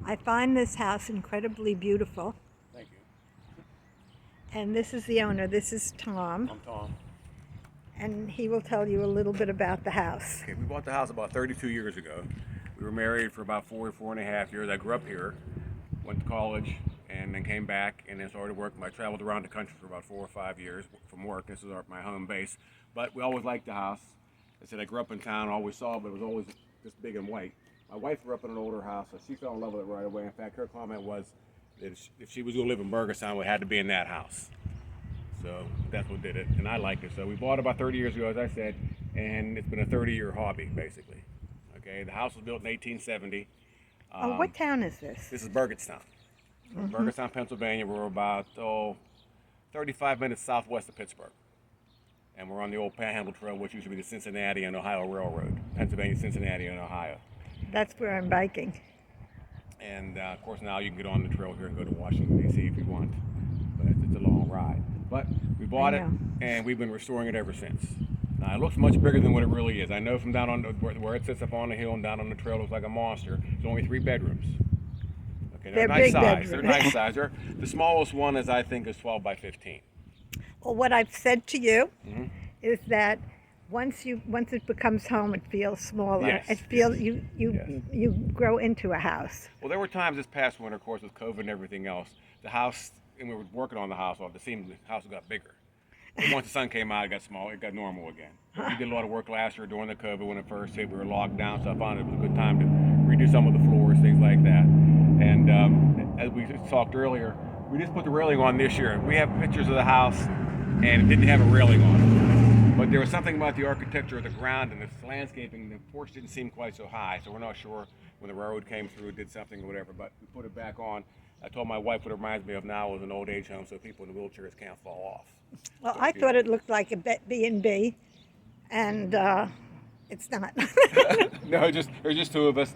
I find this house incredibly beautiful, Thank you. and this is the owner. This is Tom, I'm Tom. and he will tell you a little bit about the house. Okay, we bought the house about 32 years ago. We were married for about 4.5 years. I grew up here, went to college, and then came back and then started working. I traveled around the country for about 4 or 5 years from work. This is my home base. But we always liked the house. I said I grew up in town, always saw it, but it was always just big and white. My wife grew up in an older house, so she fell in love with it right away. In fact, her comment was that if she was going to live in Burgerstown, it had to be in that house. So that's what did it, and I like it. So we bought it about 30 years ago, as I said, and it's been a 30-year hobby, basically. Okay, the house was built in 1870. What town is this? This is Burgettstown. Burgettstown, Pennsylvania. We're about 35 minutes southwest of Pittsburgh. And we're on the old Panhandle Trail, which used to be the Cincinnati and Ohio Railroad. Pennsylvania, Cincinnati, and Ohio. That's where I'm biking. And of course now you can get on the trail here and go to Washington, D.C. if you want. But it's a long ride. But we bought it, and we've been restoring it ever since. Now it looks much bigger than what it really is. I know from down on where it sits up on the hill and down on the trail, it looks like a monster. There's only 3 bedrooms. Okay, They're nice big size. bedrooms. They're nice size. The smallest one is, I think, is 12 by 15. Well, what I've said to you is that once it becomes home, it feels smaller. Yes. It feels you grow into a house. Well, there were times this past winter, of course, with COVID and everything else, the house, and we were working on the house, it seemed the house got bigger. But once the sun came out, it got small, it got normal again. We did a lot of work last year during the COVID when it first hit. We were locked down, so I found it was a good time to redo some of the floors, things like that. And as we talked earlier, we just put the railing on this year. We have pictures of the house, and it didn't have a railing on it. But there was something about the architecture of the ground and the landscaping, the porch didn't seem quite so high, so we're not sure when the railroad came through, it did something or whatever, but we put it back on. I told my wife what it reminds me of now is an old age home, so people in the wheelchairs can't fall off. Well, So I it's thought it looked like a B&B, and it's not. No, there's just 2 of us.